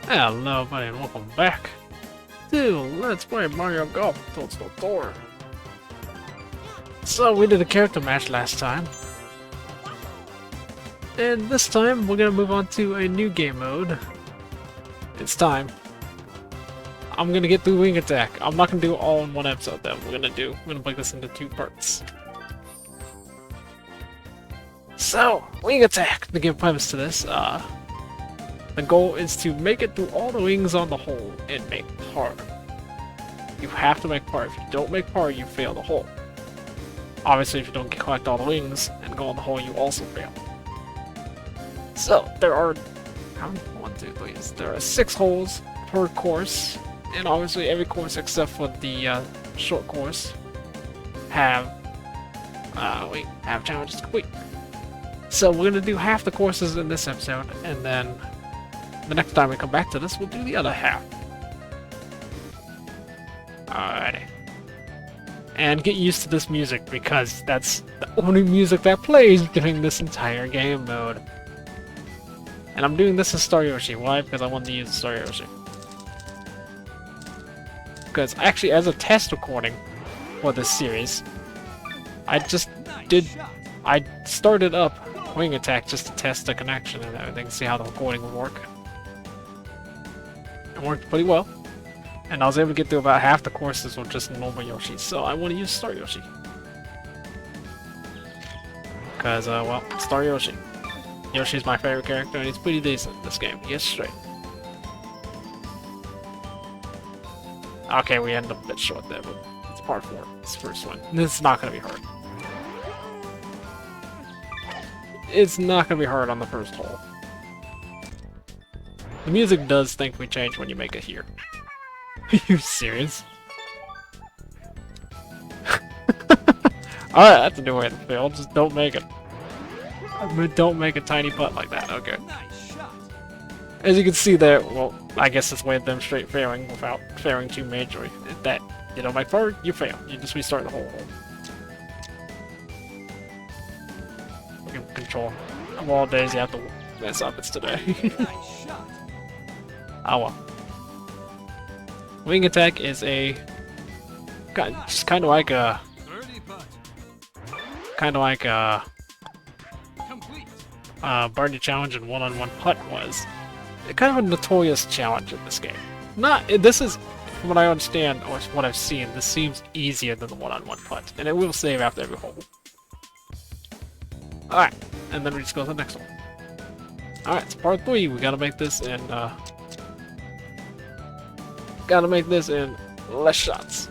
Hello, everybody, and welcome back to Let's Play Mario Golf Toadstool Tour. So, we did a character match last time, and this time we're gonna move on to a new game mode. It's time. I'm gonna get through Wing Attack. I'm not gonna do it all in one episode, though. We're gonna break this into two parts. So, Wing Attack! The game premise to this, the goal is to make it through all the wings on the hole and make par. You have to make par. If you don't make par, you fail the hole. Obviously, if you don't collect all the wings and go on the hole, you also fail. So, there are... how many? 1, 2, 3. There are 6 holes per course, and obviously every course except for the short course have challenges to complete. So we're gonna do half the courses in this episode, and then the next time we come back to this, we'll do the other half. Alrighty. And get used to this music, because that's the only music that plays during this entire game mode. And I'm doing this as Star Yoshi. Why? Because I wanted to use Star Yoshi. Because actually, as a test recording for this series, I started up Wing Attack just to test the connection and everything, see how the recording would work. It worked pretty well, and I was able to get through about half the courses with just normal Yoshi, so I want to use Star Yoshi. Because, well, Star Yoshi. Yoshi's my favorite character, and he's pretty decent in this game. He gets straight. Okay, we ended up a bit short there, but it's part 4. It's the first one. This is not going to be hard. It's not going to be hard on the first hole. The music does think we change when you make it here. Are you serious? Alright, that's a new way to fail. Just don't make it. Don't make a tiny putt like that. Okay. As you can see there, well, I guess it's way to demonstrate failing without failing too majorly. That you don't make par, you fail. You just restart the whole hole. We can control. Of all days, you have to mess up. It's today. Oh well. Wing Attack is a just kind of like a Barney Challenge and one-on-one putt was. Kind of a notorious challenge in this game. This is, from what I understand or what I've seen, this seems easier than the one-on-one putt, and it will save after every hole. Alright, and then we just go to the next one. Alright, it's part 3. We gotta make this in less shots.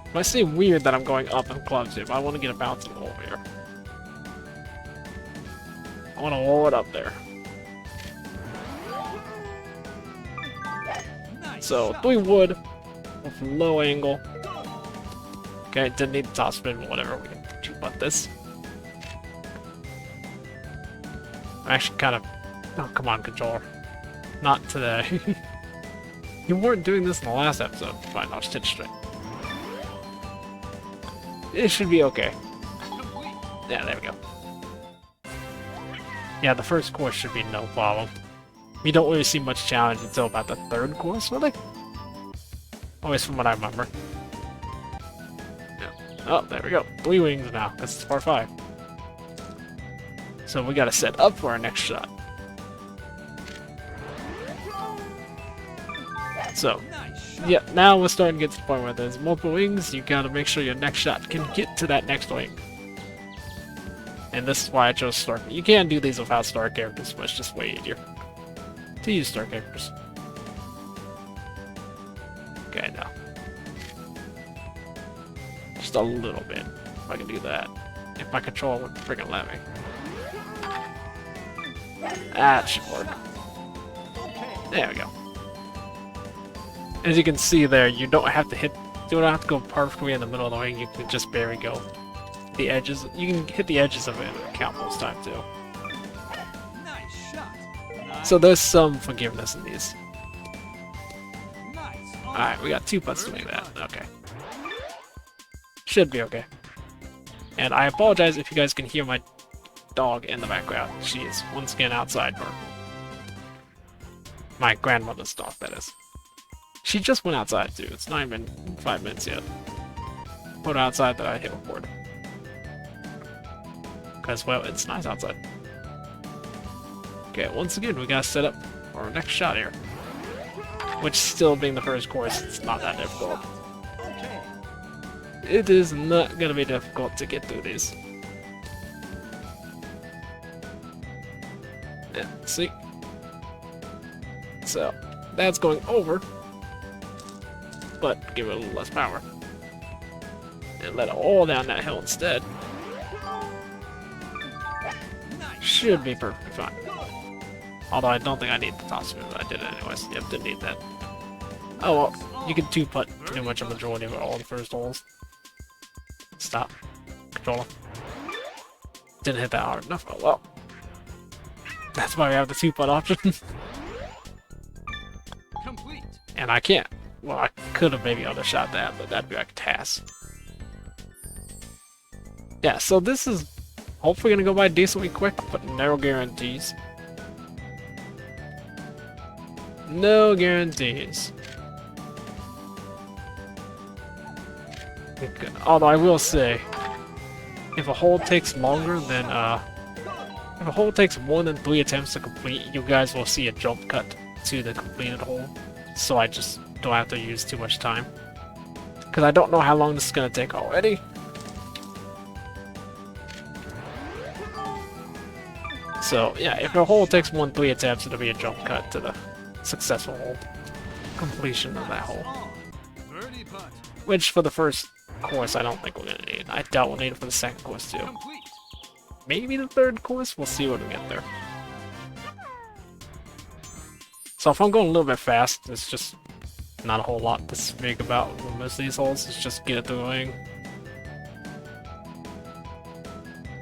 It might seem weird that I'm going up in clubs here, but I want to get a bouncing hole here. I want to roll it up there. So, 3 wood with low angle. Okay, didn't need the top spin, but whatever, we can 2-putt this. I'm actually kind of... oh, come on, controller. Not today. You weren't doing this in the last episode. Fine, I'll just hit straight. It should be okay. Yeah, there we go. Yeah, the first course should be no problem. You don't really see much challenge until about the 3rd course, really? Always from what I remember. Yeah. Oh, there we go. 3 wings now. This is part 5. So we gotta set up for our next shot. So, yeah, now we're starting to get to the point where there's multiple wings. You gotta make sure your next shot can get to that next wing. And this is why I chose star. You can do these without star characters, but it's just way easier to use star characters. Okay, now. Just a little bit, if I can do that. If my controller would freaking let me. That should work. There we go. As you can see there, you don't have to go perfectly in the middle of the wing, you can just barely go the edges. You can hit the edges of it and count most time too. So there's some forgiveness in these. Alright, we got 2 putts to make that. Okay. Should be okay. And I apologize if you guys can hear my dog in the background. She is once again outside barking. My grandmother's dog, that is. She just went outside too. It's not even 5 minutes yet. Put her outside that I hit record. Because, well, it's nice outside. Okay, once again, we gotta set up our next shot here. Which, still being the first course, it's not that difficult. It is not gonna be difficult to get through these. Yeah, see? So, that's going over. But give it a little less power. And let it all down that hill instead. Should be perfectly fine. Although I don't think I need the top spin, but I did it anyways. Yep, didn't need that. Oh well, you can two-putt pretty much a majority of all the first holes. Stop. Controller. Didn't hit that hard enough. Oh well. That's why we have the two-putt option. Complete. And I can't. Well, I could have maybe undershot that, but that'd be like a task. Yeah, so this is hopefully gonna go by decently quick, but no guarantees. No guarantees. Okay. Although I will say, if a hole takes longer than if a hole takes more than 3 attempts to complete, you guys will see a jump cut to the completed hole. So I just don't have to use too much time. Because I don't know how long this is gonna take already. So yeah, if a hole takes more than 3 attempts, it'll be a jump cut to the successful hole. Completion of that hole. Which for the first course I don't think we're gonna need. I doubt we'll need it for the second course too. Maybe the third course? We'll see when we get there. So if I'm going a little bit fast, it's just not a whole lot to speak about with most of these holes. It's just get it through the ring.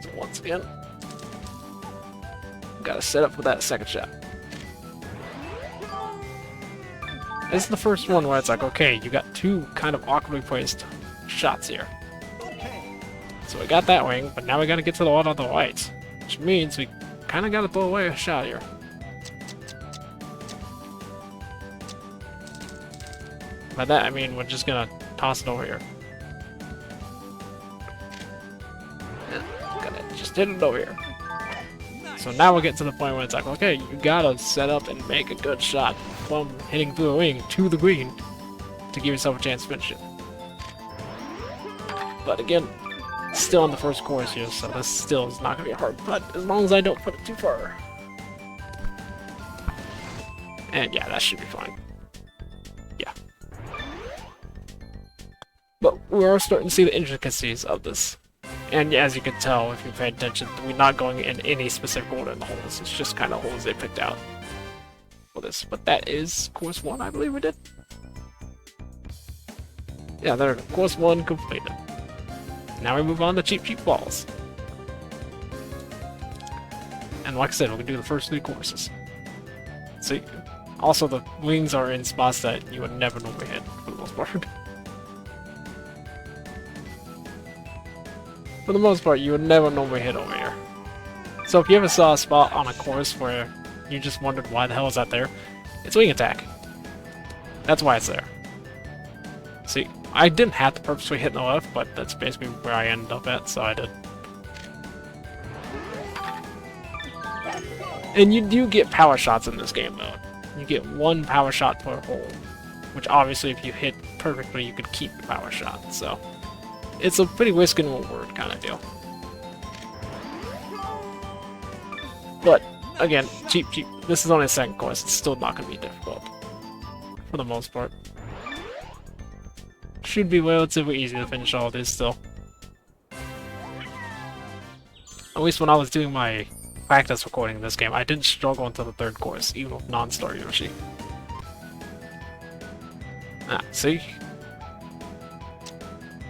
So once again, gotta set up for that second shot. This is the first one where it's like, okay, you got 2 kind of awkwardly placed shots here. So we got that wing, but now we gotta get to the one on the right. Which means we kinda gotta throw away a shot here. By that I mean we're just gonna toss it over here. Gotta just hit it over here. So now we're getting to the point where it's like, okay, you gotta set up and make a good shot from hitting through the wing to the green to give yourself a chance to finish it. But again, still on the first course here, so this still is not gonna be a hard putt as long as I don't put it too far. And yeah, that should be fine. Yeah. But we are starting to see the intricacies of this. And as you can tell, if you pay attention, we're not going in any specific order in the holes. It's just kind of holes they picked out for this. But that is course 1, I believe we did. Yeah, there. Course 1 completed. Now we move on to Cheap Cheap Balls. And like I said, we can do the first 3 courses. See, also the wings are in spots that you would never normally hit for the most part. For the most part, you would never normally hit over here. So if you ever saw a spot on a course where you just wondered why the hell is that there, it's wing attack. That's why it's there. See, I didn't have to purposely hit the left, but that's basically where I ended up at, so I did. And you do get power shots in this game, though. You get 1 power shot per hole, which obviously if you hit perfectly, you could keep the power shot, so it's a pretty risk and reward kind of deal. But, again, cheap. This is only a second course, it's still not going to be difficult. For the most part. Should be relatively easy to finish all of this still. At least when I was doing my practice recording of this game, I didn't struggle until the 3rd course, even with non-star Yoshi. Ah, see?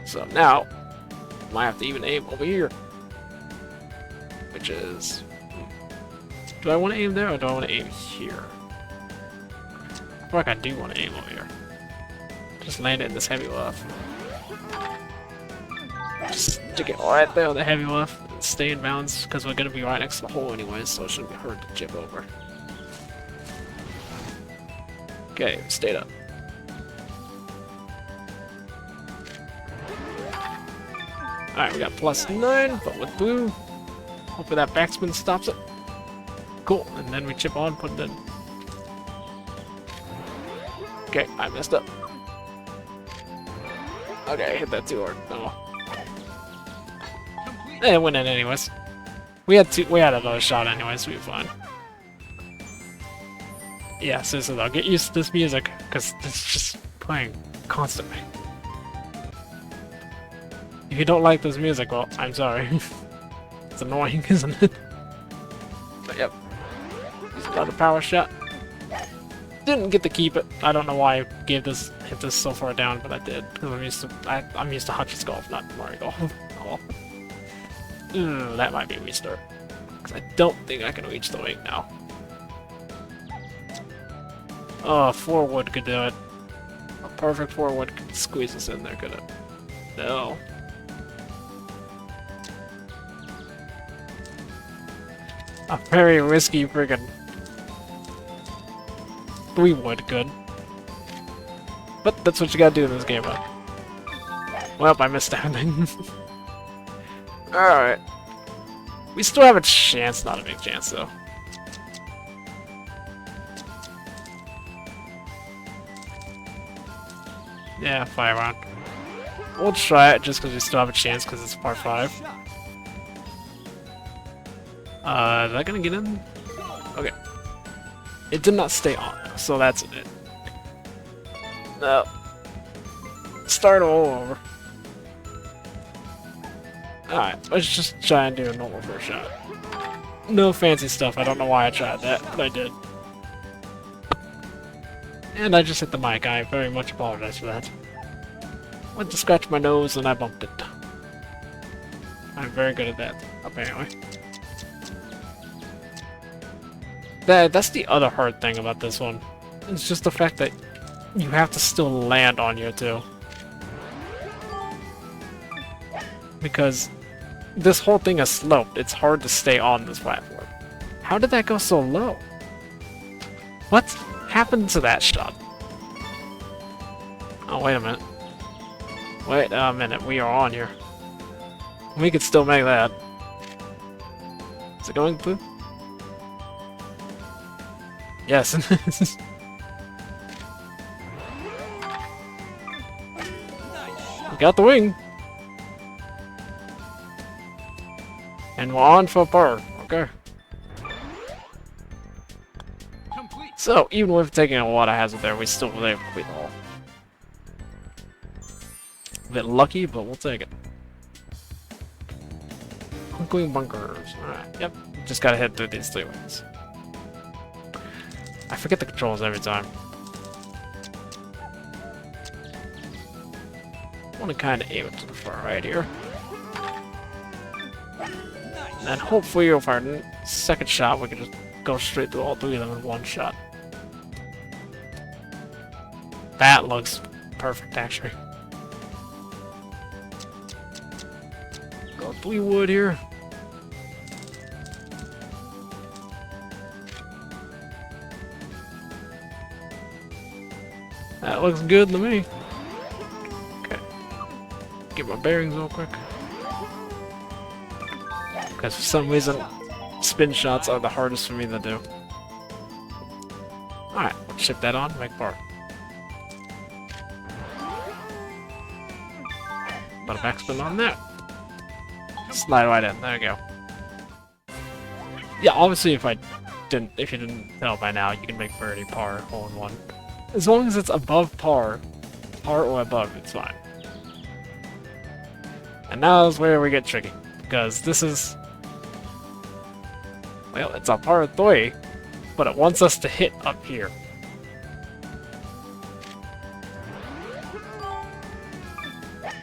So now, I might have to even aim over here. Which is... do I want to aim there or do I want to aim here? I feel like I do want to aim over here. Just land it in this heavy left. Just stick it right there on the heavy left and stay in bounds because we're going to be right next to the hole anyways, so it shouldn't be hard to chip over. Okay, stayed up. Alright, we got +9, but with blue. Hopefully that backspin stops it. Cool, and then we chip on, put it in. Okay, I messed up. Okay, I hit that too hard. Oh. It went in anyways. We had another shot anyways, we were fine. Yeah, seriously though, get used to this music, because it's just playing constantly. If you don't like this music, well, I'm sorry. It's annoying, isn't it? But yep. Just another power shot. Didn't get to keep it. I don't know why I hit this so far down, but I did. Because I'm used to Hutch's golf, not Mario golf. Oh. That might be a restart. Because I don't think I can reach the wing now. Oh, 4 wood could do it. A perfect 4 wood could squeeze us in there, could it? No. A very risky friggin' 3 wood could. But that's what you gotta do in this game, huh? Well, I missed standing. Alright. We still have a chance, not a big chance though. Yeah, 5 round. We'll try it just because we still have a chance because it's par 5. Is that gonna get in? Okay. It did not stay on, so that's it. No. Start all over. Alright, let's just try and do a normal first shot. No fancy stuff, I don't know why I tried that, but I did. And I just hit the mic, I very much apologize for that. Went to scratch my nose and I bumped it. I'm very good at that, apparently. That's the other hard thing about this one. It's just the fact that you have to still land on you too. Because this whole thing is sloped, it's hard to stay on this platform. How did that go so low? What happened to that shot? Oh, wait a minute. Wait a minute, we are on here. We could still make that. Is it going blue? Yes. We got the wing. And we're on for par. Okay. So, even with taking a lot of hazard there, we still were able to complete the hole. A bit lucky, but we'll take it. Bunkering bunkers. Alright, yep. Just gotta head through these 3 ways. I forget the controls every time. I want to kind of aim it to the far right here. And then hopefully with our second shot, we can just go straight through all 3 of them in 1 shot. That looks perfect, actually. Go 3 wood here. That looks good to me. Okay. Get my bearings real quick. Because for some reason, spin shots are the hardest for me to do. Alright, we'll ship that on, make par. Put a backspin on that. Slide right in, there we go. Yeah, obviously if you didn't tell by now, you can make birdie, par, hole in one. As long as it's above par or above, it's fine. And now is where we get tricky, because this is... Well, it's a par 3, but it wants us to hit up here.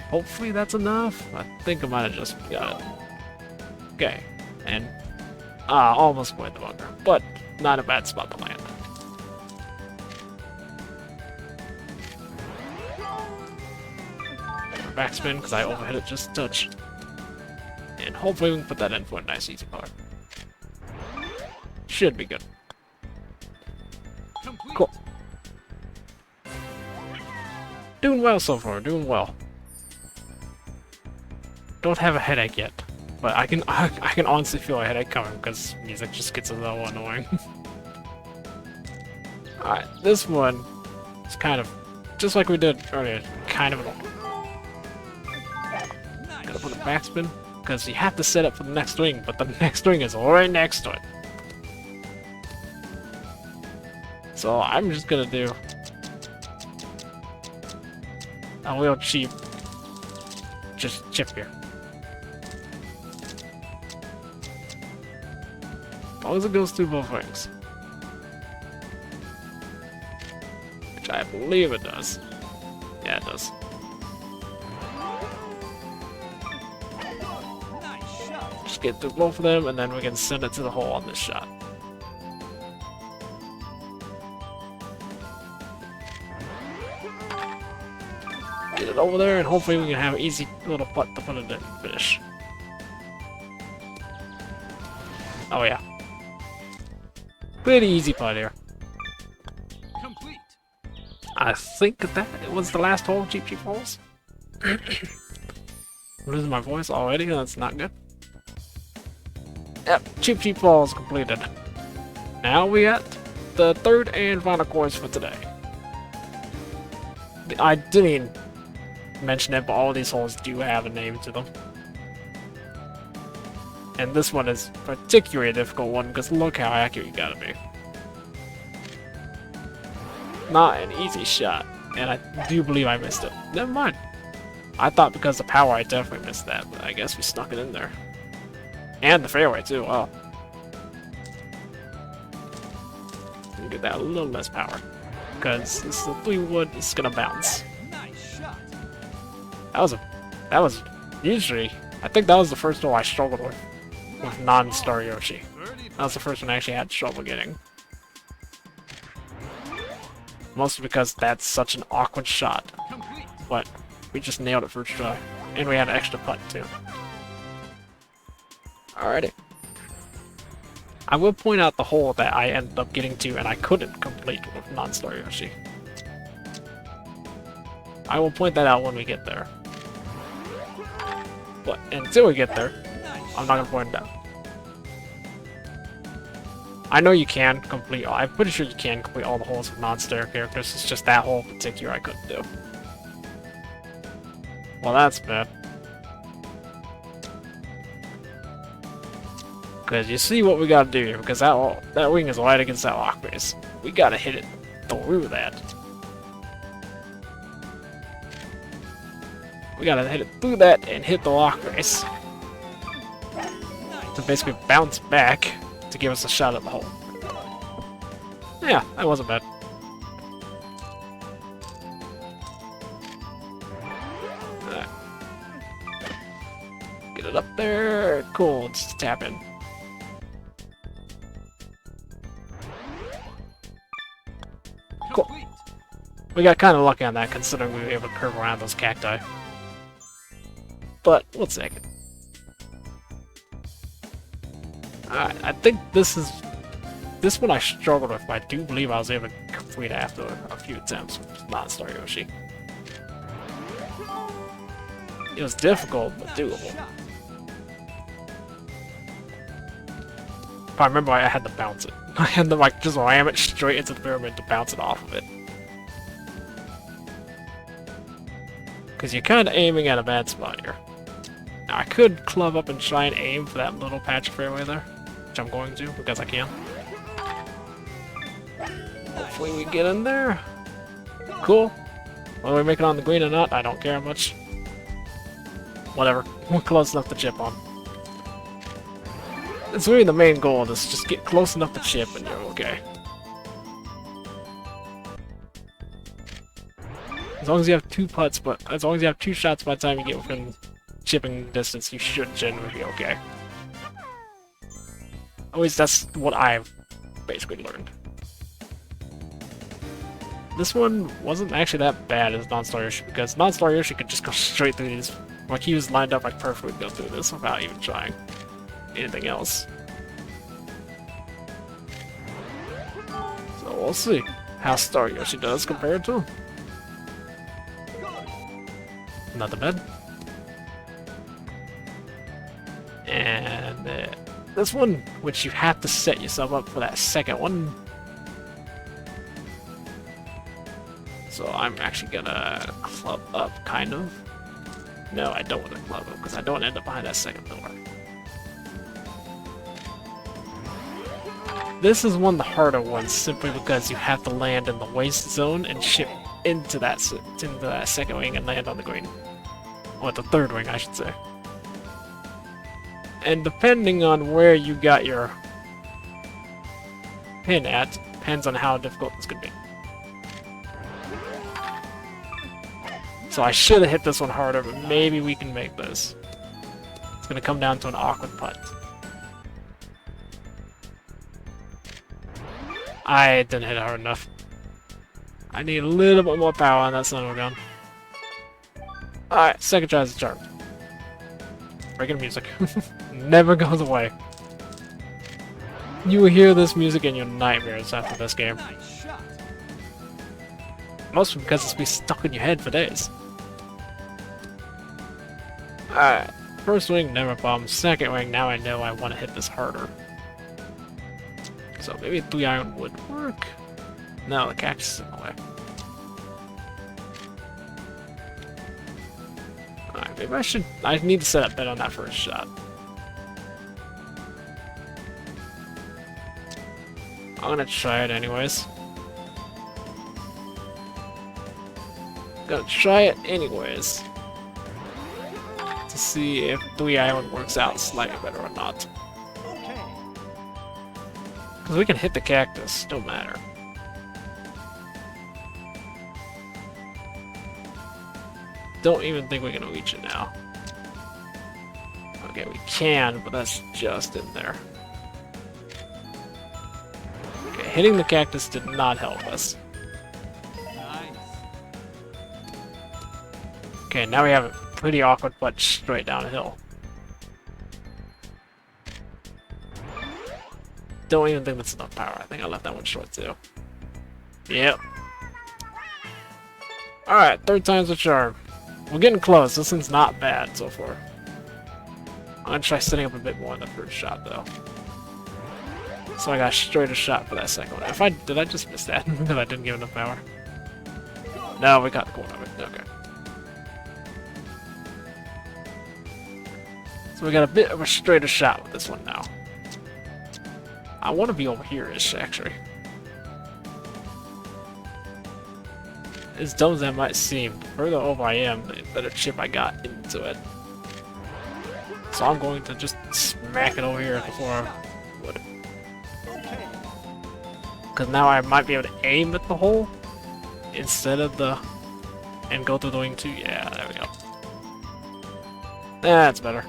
Hopefully that's enough. I think I might have just got it. Okay, and... almost went the bunker, but not a bad spot to land. Backspin because I overhit it just a touch. And hopefully we can put that in for a nice easy par. Should be good. Cool. Doing well so far, doing well. Don't have a headache yet, but I can honestly feel a headache coming because music just gets a little annoying. Alright, this one is kind of just like we did earlier, kind of annoying. Gotta put a backspin because you have to set up for the next wing, but the next wing is right next to it. So I'm just gonna do a real cheap just chip here. As long as it goes through both wings. Which I believe it does. Yeah, it does. Just get through both of them, and then we can send it to the hole on this shot. Get it over there, and hopefully we can have an easy little putt to put it in finish. Oh yeah. Pretty easy putt here. Complete. I think that it was the last hole, Cheap Cheap Holes. Losing my voice already, that's not good. Yep, Cheap Cheap Holes completed. Now we got the third and final course for today. I didn't even mention it, but all these holes do have a name to them. And this one is particularly a difficult one because look how accurate you gotta be. Not an easy shot, and I do believe I missed it. Never mind. I thought because of power I definitely missed that, but I guess we snuck it in there. And the fairway too, wow. Get that a little less power. Because this is the 3-wood, it's gonna bounce. Nice shot. That was usually, I think that was the first hole I struggled with non-Star Yoshi. That was the first one I actually had trouble getting. Mostly because that's such an awkward shot. But we just nailed it first try. And we had an extra putt too. Alrighty. I will point out the hole that I ended up getting to and I couldn't complete with non-Star Yoshi. I will point that out when we get there. But until we get there, I'm not gonna point it out. I know you can complete, I'm pretty sure you can complete all the holes with non-Star characters, it's just that hole in particular I couldn't do. Well, that's bad. Because you see what we gotta do here, because that wing is right against that lock base. We gotta hit it through that. We gotta hit it through that and hit the lock base. To basically bounce back to give us a shot at the hole. Yeah, that wasn't bad. Alright. Get it up there. Cool, just tap in. Cool. We got kind of lucky on that considering we were able to curve around those cacti. But we'll take it. Alright, I think this one I struggled with, but I do believe I was able to complete after a few attempts with non-Star Yoshi. It was difficult, but doable. If I remember, I had to bounce it. I had to like just ram it straight into the pyramid to bounce it off of it. Because you're kind of aiming at a bad spot here. Now, I could club up and try and aim for that little patch of fairway there, which I'm going to, because I can. Hopefully we get in there. Cool. Whether we make it on the green or not, I don't care much. Whatever. We're close enough to chip on. It's really the main goal of this, just get close enough to chip and you're okay. As long as you have 2 putts, but as long as you have 2 shots by the time you get within chipping distance, you should generally be okay. At least that's what I've basically learned. This one wasn't actually that bad as non-Star Yoshi, because non-Star Yoshi could just go straight through these. Like, he was lined up like perfectly to go through this without even trying anything else. So we'll see how Star Yoshi does compared to him. Not the bad. And this one, which you have to set yourself up for that second one. So I'm actually gonna club up, kind of. No, I don't want to club up, because I don't want to end up behind that second door. This is one of the harder ones, simply because you have to land in the waste zone and ship into that second wing and land on the green. Or the third wing, I should say. And depending on where you got your pin at, depends on how difficult this could be. So I should have hit this one harder, but maybe we can make this. It's gonna come down to an awkward putt. I didn't hit it hard enough. I need a little bit more power on that son of a gun. Alright, second try is a charm. Breaking music. Never goes away. You will hear this music in your nightmares after this game. Nice shot. Mostly because it's been stuck in your head for days. Alright, first wing, never bomb. Second wing, now I know I want to hit this harder. So maybe 3 iron would work. No, the cactus is in the way. Alright, maybe I need to set up better on that first shot. I'm gonna try it anyways. Gonna try it anyways. To see if 3 island works out slightly better or not. Okay. Because we can hit the cactus, don't matter. Don't even think we can reach it now. Okay, we can, but that's just in there. Okay, hitting the cactus did not help us. Nice. Okay, now we have a pretty awkward putt straight downhill. Don't even think that's enough power. I think I left that one short too. Yep. Alright, third time's a charm. We're getting close. This one's not bad so far. I'm gonna try setting up a bit more on the first shot though. So I got a straighter shot for that second one. Did I just miss that? Because I didn't give enough power. No, we got the corner of it. Okay. So we got a bit of a straighter shot with this one now. I want to be over here-ish, actually. As dumb as that might seem, the further over I am, the better chip I got into it. So I'm going to just smack it over here before I would. Okay. Because now I might be able to aim at the hole instead of the... and go through the wing too. Yeah, there we go. That's better.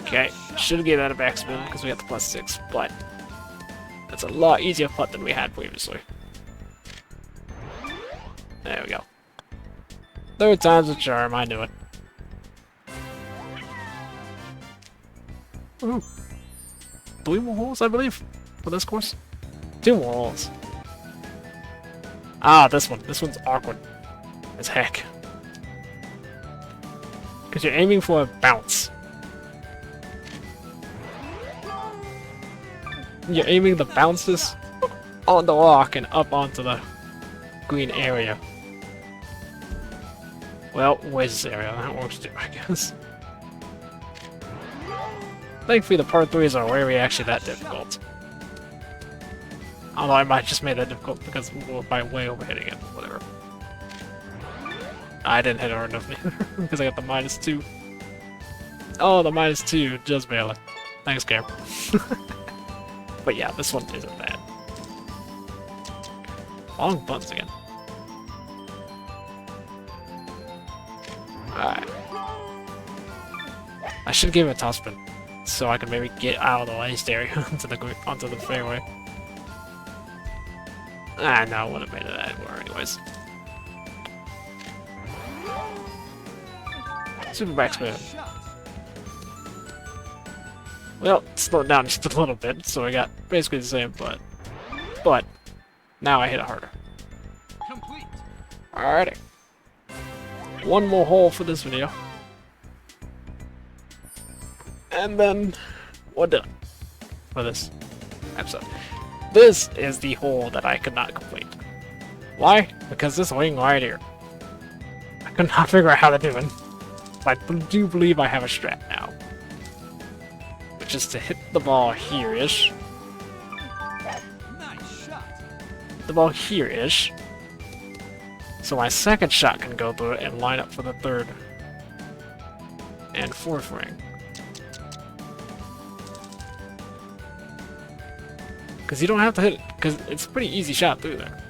Okay, should have given that a backspin because we got the +6, but that's a lot easier putt than we had previously. There we go. Third time's a charm, I knew it. Ooh. 3 more holes, I believe, for this course. 2 more holes. Ah, this one. This one's awkward as heck. Because you're aiming for a bounce. You're aiming the bounces on the rock and up onto the green area. Well, where's this area? That works too, I guess. Thankfully, the par 3s are rarely actually that difficult. Although I might just made that difficult because we're by way overhitting it. Whatever. I didn't hit it hard enough neither because I got the -2. Oh, the -2, just barely. Thanks, Cam. But yeah, this one isn't bad. Long buns again. Alright. I should give it a top spin, so I can maybe get out of the waste area onto the fairway. Ah, no, I wouldn't have made it anywhere anyways. Super backspin. Well, slowed down just a little bit, so I got basically the same putt. But now I hit it harder. Complete. Alrighty. one more hole for this video. And then we're done for this episode. This is the hole that I could not complete. Why? Because this wing right here. I could not figure out how to do it. But I do believe I have a strat now. Which is to hit the ball here-ish. Nice shot. The ball here-ish. So my second shot can go through it and line up for the third and fourth ring. Because you don't have to hit it, because it's a pretty easy shot through there.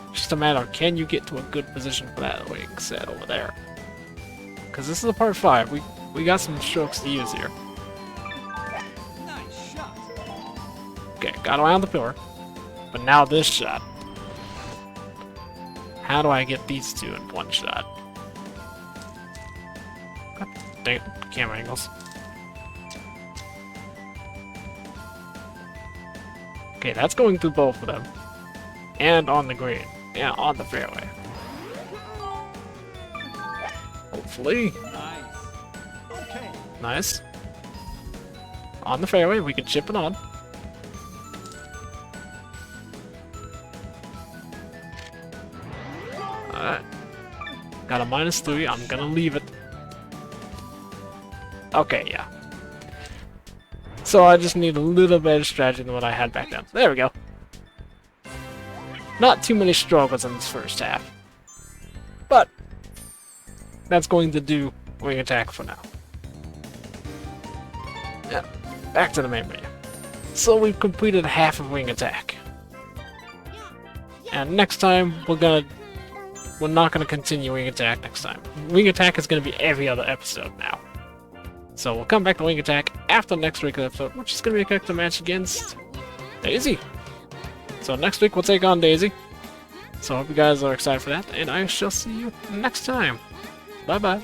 It's just a matter of can you get to a good position for that wing set over there. Because this is a part 5, we got some strokes to use here. Nice shot. Okay, got around the pillar. But now this shot. How do I get these two in one shot? God dang it, camera angles. Okay, that's going through both of them. And on the green. Yeah, on the fairway. Hopefully. Nice. Okay. Nice. On the fairway, we can chip it on. Alright. Got a -3, I'm gonna leave it. Okay, yeah. So I just need a little better strategy than what I had back then. There we go. Not too many struggles in this first half. But that's going to do wing attack for now. Yeah, back to the main menu. So we've completed half of wing attack. And next time we're not gonna continue wing attack next time. Wing attack is gonna be every other episode now. So we'll come back to wing attack after the next regular episode, which is gonna be a character match against Daisy. So next week we'll take on Daisy. So I hope you guys are excited for that, and I shall see you next time. Bye bye.